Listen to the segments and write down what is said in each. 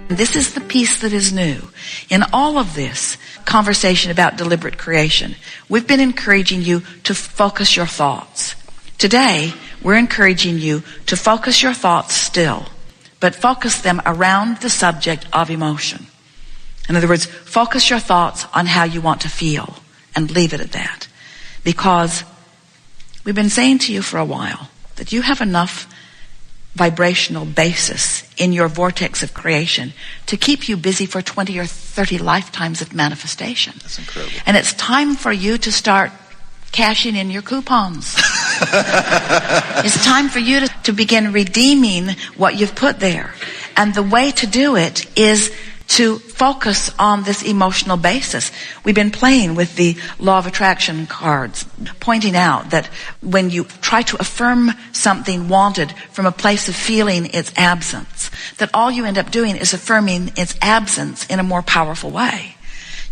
This is the piece that is new. In all of this conversation about deliberate creation, we've been encouraging you to focus your thoughts. Today, we're encouraging you to focus your thoughts still, but focus them around the subject of emotion. In other words, focus your thoughts on how you want to feel and leave it at that. Because we've been saying to you for a while that you have enough vibrational basis in your vortex of creation to keep you busy for 20 or 30 lifetimes of manifestation. That's incredible. And it's time for you to start cashing in your coupons. It's time for you to begin redeeming what you've put there. And the way to do it is to focus on this emotional basis. We've been playing with the law of attraction cards, pointing out that when you try to affirm something wanted from a place of feeling its absence, that all you end up doing is affirming its absence in a more powerful way.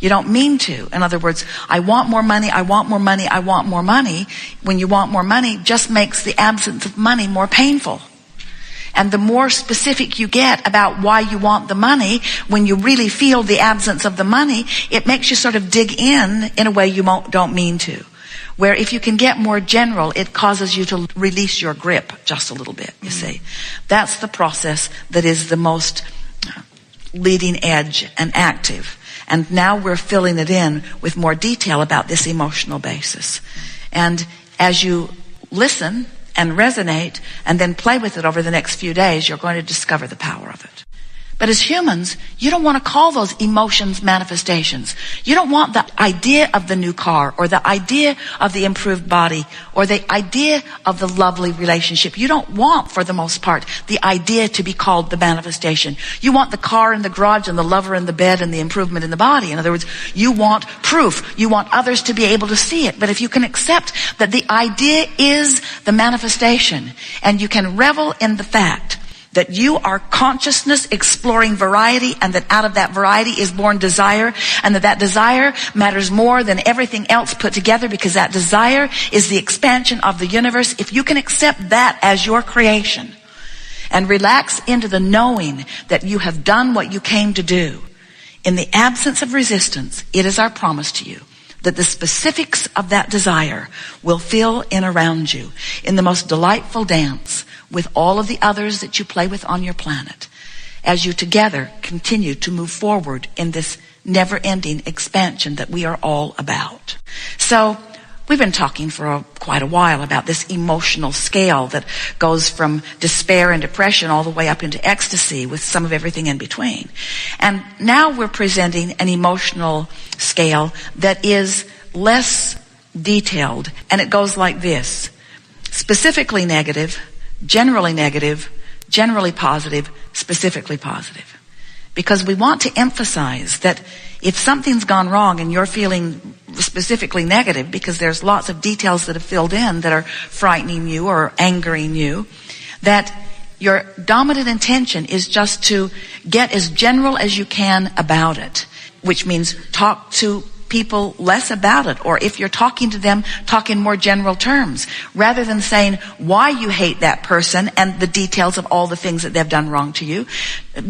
You don't mean to. In other words, I want more money, I want more money, I want more money. When you want more money, just makes the absence of money more painful. And the more specific you get about why you want the money, when you really feel the absence of the money, it makes you sort of dig in a way you don't mean to. Where if you can get more general, it causes you to release your grip just a little bit, you see. That's the process that is the most leading edge and active. And now we're filling it in with more detail about this emotional basis. And as you listen and resonate and then play with it over the next few days, you're going to discover the power of it. But as humans, you don't want to call those emotions manifestations. You don't want the idea of the new car or the idea of the improved body or the idea of the lovely relationship. You don't want, for the most part, the idea to be called the manifestation. You want the car in the garage and the lover in the bed and the improvement in the body. In other words, you want proof. You want others to be able to see it. But if you can accept that the idea is the manifestation and you can revel in the fact that you are consciousness exploring variety, and that out of that variety is born desire, and that desire matters more than everything else put together, because that desire is the expansion of the universe. If you can accept that as your creation and relax into the knowing that you have done what you came to do, in the absence of resistance, it is our promise to you that the specifics of that desire will fill in around you in the most delightful dance with all of the others that you play with on your planet, as you together continue to move forward in this never-ending expansion that we are all about. So we've been talking for quite a while about this emotional scale that goes from despair and depression all the way up into ecstasy, with some of everything in between. And now we're presenting an emotional scale that is less detailed, and it goes like this: specifically negative, generally positive, specifically positive. Because we want to emphasize that if something's gone wrong and you're feeling specifically negative, because there's lots of details that have filled in that are frightening you or angering you, that your dominant intention is just to get as general as you can about it, which means talk to people less about it, or if you're talking to them, talk in more general terms, rather than saying why you hate that person and the details of all the things that they've done wrong to you.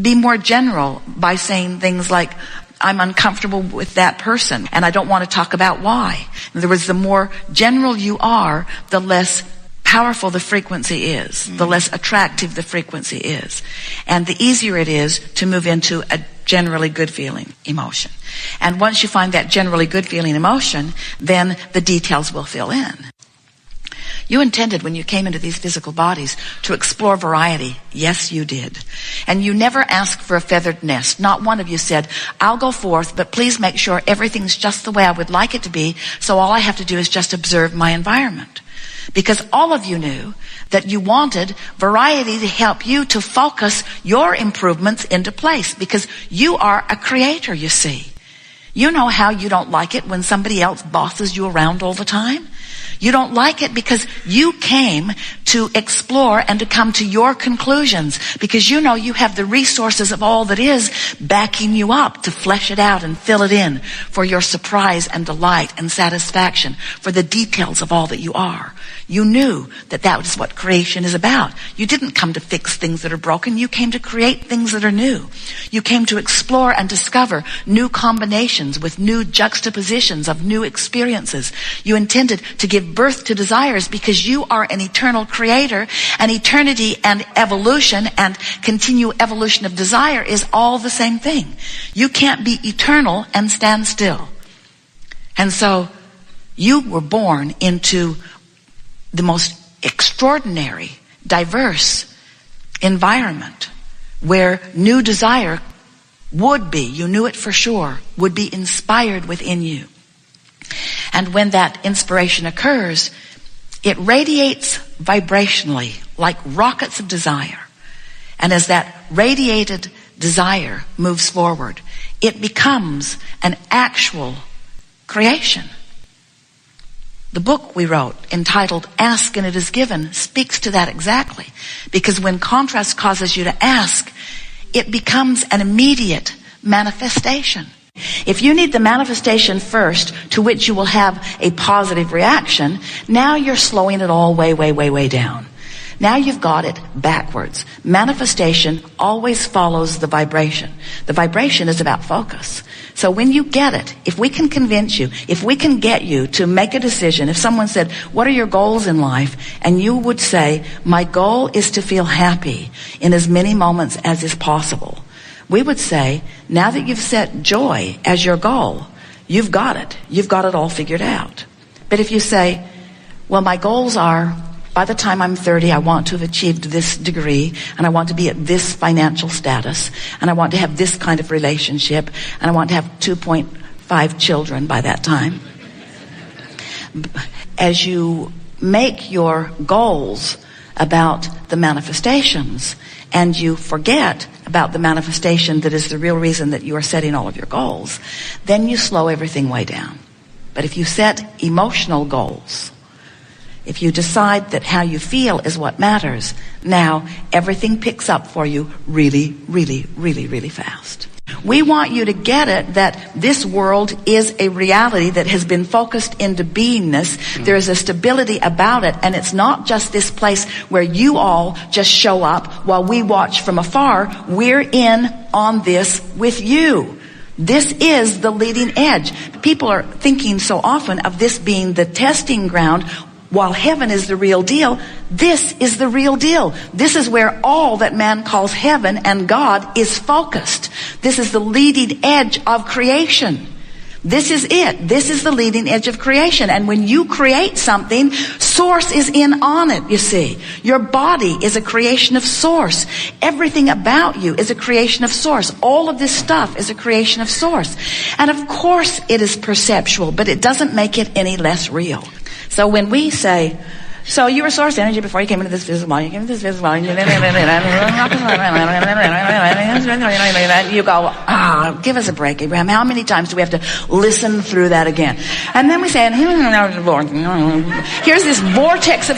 Be more general by saying things like, I'm uncomfortable with that person and I don't want to talk about why. In other words, the more general you are, the less powerful the frequency is, the less attractive the frequency is, and the easier it is to move into a generally good feeling emotion. And once you find that generally good feeling emotion, then the details will fill in. You intended, when you came into these physical bodies, to explore variety. Yes, you did. And you never asked for a feathered nest. Not one of you said, I'll go forth, but please make sure everything's just the way I would like it to be, so all I have to do is just observe my environment. Because all of you knew that you wanted variety to help you to focus your improvements into place, because you are a creator, you see. You know how you don't like it when somebody else bosses you around all the time? You don't like it because you came to explore and to come to your conclusions, because you know you have the resources of all that is backing you up to flesh it out and fill it in for your surprise and delight and satisfaction, for the details of all that you are. You knew that that was what creation is about. You didn't come to fix things that are broken. You came to create things that are new. You came to explore and discover new combinations with new juxtapositions of new experiences. You intended to give birth to desires because you are an eternal creator, and eternity and evolution and continual evolution of desire is all the same thing. You can't be eternal and stand still. And so you were born into the most extraordinary, diverse environment where new desire would be, you knew it for sure, would be inspired within you. And when that inspiration occurs, it radiates vibrationally like rockets of desire. And as that radiated desire moves forward, it becomes an actual creation. The book we wrote, entitled Ask and It Is Given, speaks to that exactly. Because when contrast causes you to ask, it becomes an immediate manifestation. If you need the manifestation first, to which you will have a positive reaction, now you're slowing it all way down. Now you've got it backwards. Manifestation always follows the vibration. The vibration is about focus. So when you get it, if we can convince you, if we can get you to make a decision, if someone said, what are your goals in life? And you would say, my goal is to feel happy in as many moments as is possible. We would say, now that you've set joy as your goal, you've got it. You've got it all figured out. But if you say, well, my goals are, by the time I'm 30, I want to have achieved this degree, and I want to be at this financial status, and I want to have this kind of relationship, and I want to have 2.5 children by that time. As you make your goals about the manifestations, and you forget about the manifestation that is the real reason that you are setting all of your goals, then you slow everything way down. But if you set emotional goals, if you decide that how you feel is what matters, now everything picks up for you really fast. We want you to get it that this world is a reality that has been focused into beingness. There is a stability about it, and it's not just this place where you all just show up while we watch from afar. We're in on this with you. This is the leading edge. People are thinking so often of this being the testing ground, while heaven is the real deal. This is the real deal. This is where all that man calls heaven and God is focused. This is the leading edge of creation. This is it. This is the leading edge of creation. And when you create something, Source is in on it, you see. Your body is a creation of Source. Everything about you is a creation of Source. All of this stuff is a creation of Source. And of course it is perceptual, but it doesn't make it any less real. So when we say, so you were source energy before you came into this physical body, you came into this physical body, you go, give us a break, Abraham. How many times do we have to listen through that again? And then we say, here's this vortex of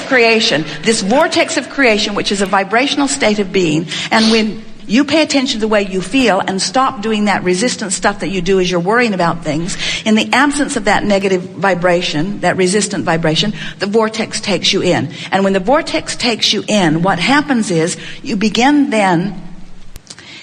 creation, which is a vibrational state of being. And when you pay attention to the way you feel and stop doing that resistant stuff that you do as you're worrying about things, in the absence of that negative vibration, that resistant vibration, the vortex takes you in. And when the vortex takes you in, what happens is you begin then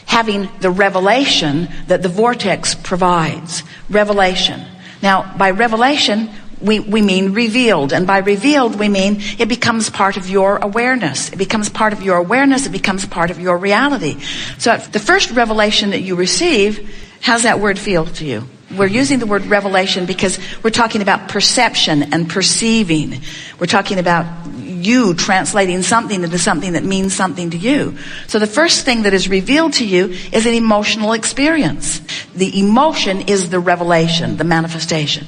having the revelation that the vortex provides. Revelation. Now, by revelation, we mean revealed. And by revealed, we mean it becomes part of your awareness. It becomes part of your awareness. It becomes part of your reality. So the first revelation that you receive, how's that word feel to you? We're using the word revelation because we're talking about perception and perceiving. We're talking about you translating something into something that means something to you. So the first thing that is revealed to you is an emotional experience. The emotion is the revelation, the manifestation.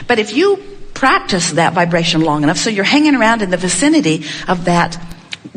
But if you practice that vibration long enough, so you're hanging around in the vicinity of that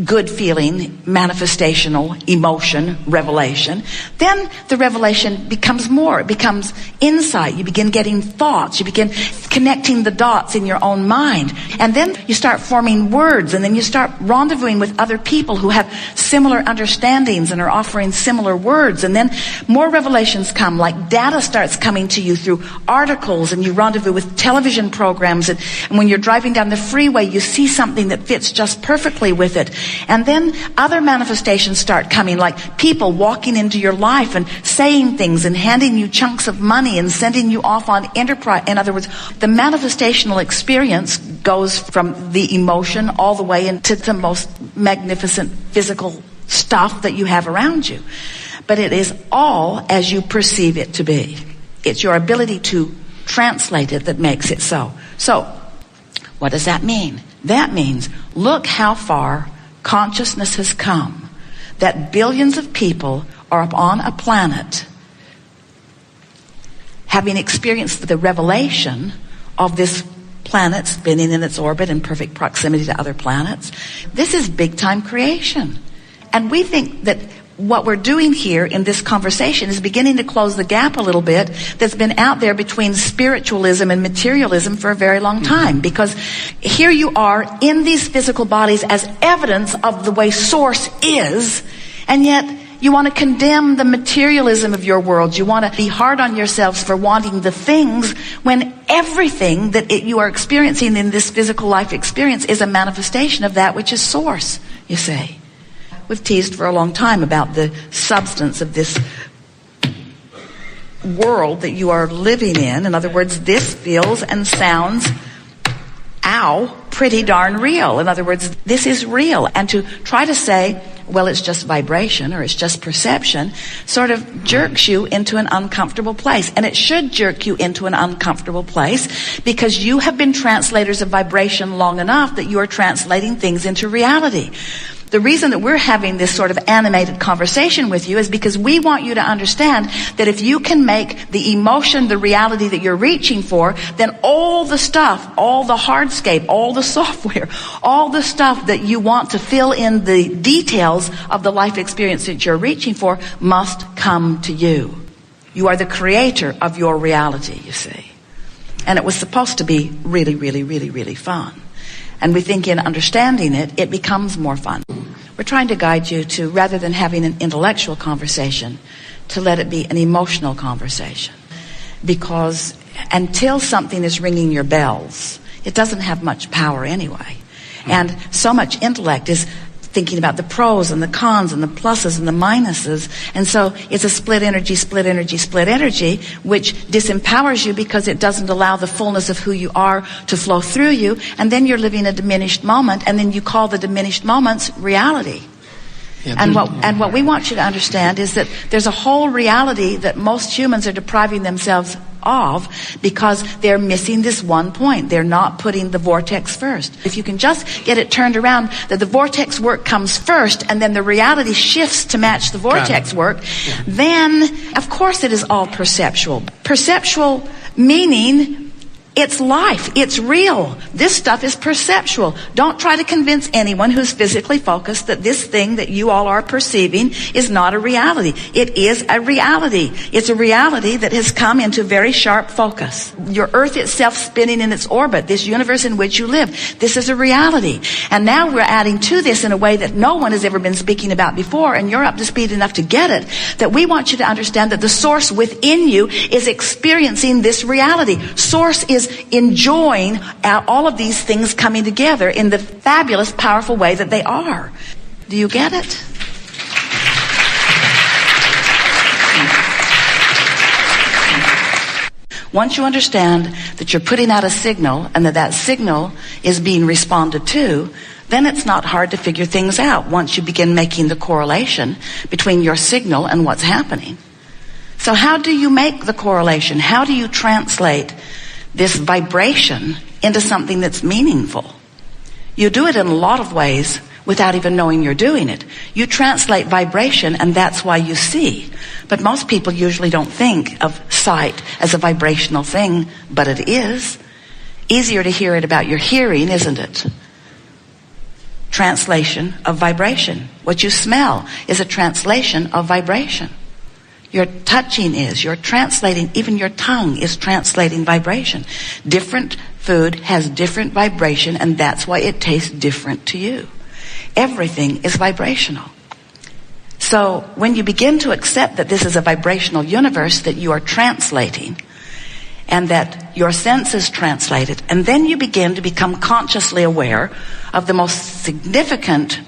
good feeling, manifestational, emotion, revelation. Then the revelation becomes more. It becomes insight. You begin getting thoughts. You begin connecting the dots in your own mind. And then you start forming words, and then you start rendezvousing with other people who have similar understandings and are offering similar words. And then more revelations come, like data starts coming to you through articles, and you rendezvous with television programs. And when you're driving down the freeway, you see something that fits just perfectly with it. And then other manifestations start coming, like people walking into your life and saying things and handing you chunks of money and sending you off on enterprise. In other words, the manifestational experience goes from the emotion all the way into the most magnificent physical stuff that you have around you. But it is all as you perceive it to be. It's your ability to translate it that makes it so. So, what does that mean? That means, look how far consciousness has come, that billions of people are upon a planet having experienced the revelation of this planet spinning in its orbit in perfect proximity to other planets. This is big time creation. And we think that what we're doing here in this conversation is beginning to close the gap a little bit that's been out there between spiritualism and materialism for a very long time. Because here you are in these physical bodies as evidence of the way Source is, and yet you want to condemn the materialism of your world. You want to be hard on yourselves for wanting the things, when everything that you are experiencing in this physical life experience is a manifestation of that which is Source, you say. We've teased for a long time about the substance of this world that you are living in. In other words, this feels and sounds, pretty darn real. In other words, this is real. And to try to say, well, it's just vibration or it's just perception, sort of jerks you into an uncomfortable place. And it should jerk you into an uncomfortable place, because you have been translators of vibration long enough that you are translating things into reality. The reason that we're having this sort of animated conversation with you is because we want you to understand that if you can make the emotion the reality that you're reaching for, then all the stuff, all the hardscape, all the software, all the stuff that you want to fill in the details of the life experience that you're reaching for must come to you. You are the creator of your reality, you see. And it was supposed to be really, really, really, really fun. And we think in understanding it, it becomes more fun. We're trying to guide you to, rather than having an intellectual conversation, to let it be an emotional conversation. Because until something is ringing your bells, it doesn't have much power anyway. And so much intellect is thinking about the pros and the cons and the pluses and the minuses. And so it's a split energy, which disempowers you because it doesn't allow the fullness of who you are to flow through you. And then you're living a diminished moment, and then you call the diminished moments reality. Yeah, and what we want you to understand is that there's a whole reality that most humans are depriving themselves of because they're missing this one point. They're not putting the vortex first. If you can just get it turned around that the vortex work comes first and then the reality shifts to match the vortex work, then of course it is all perceptual. Perceptual meaning it's life. It's real. This stuff is perceptual. Don't try to convince anyone who's physically focused that this thing that you all are perceiving is not a reality. It is a reality. It's a reality that has come into very sharp focus. Your Earth itself spinning in its orbit, this universe in which you live, this is a reality. And now we're adding to this in a way that no one has ever been speaking about before, and you're up to speed enough to get it, that we want you to understand that the Source within you is experiencing this reality. Source is enjoying all of these things coming together in the fabulous, powerful way that they are. Do you get it? Once you understand that you're putting out a signal and that signal is being responded to, then it's not hard to figure things out once you begin making the correlation between your signal and what's happening. So how do you make the correlation? How do you translate this vibration into something that's meaningful? You do it in a lot of ways without even knowing you're doing it. You translate vibration, and that's why you see. But most people usually don't think of sight as a vibrational thing, but it is. Easier to hear it about your hearing, isn't it? translation of vibration. What you smell is a translation of vibration. Your touching is, you're translating, even your tongue is translating vibration. Different food has different vibration, and that's why it tastes different to you. Everything is vibrational. So when you begin to accept that this is a vibrational universe that you are translating, and that your senses translate it, and then you begin to become consciously aware of the most significant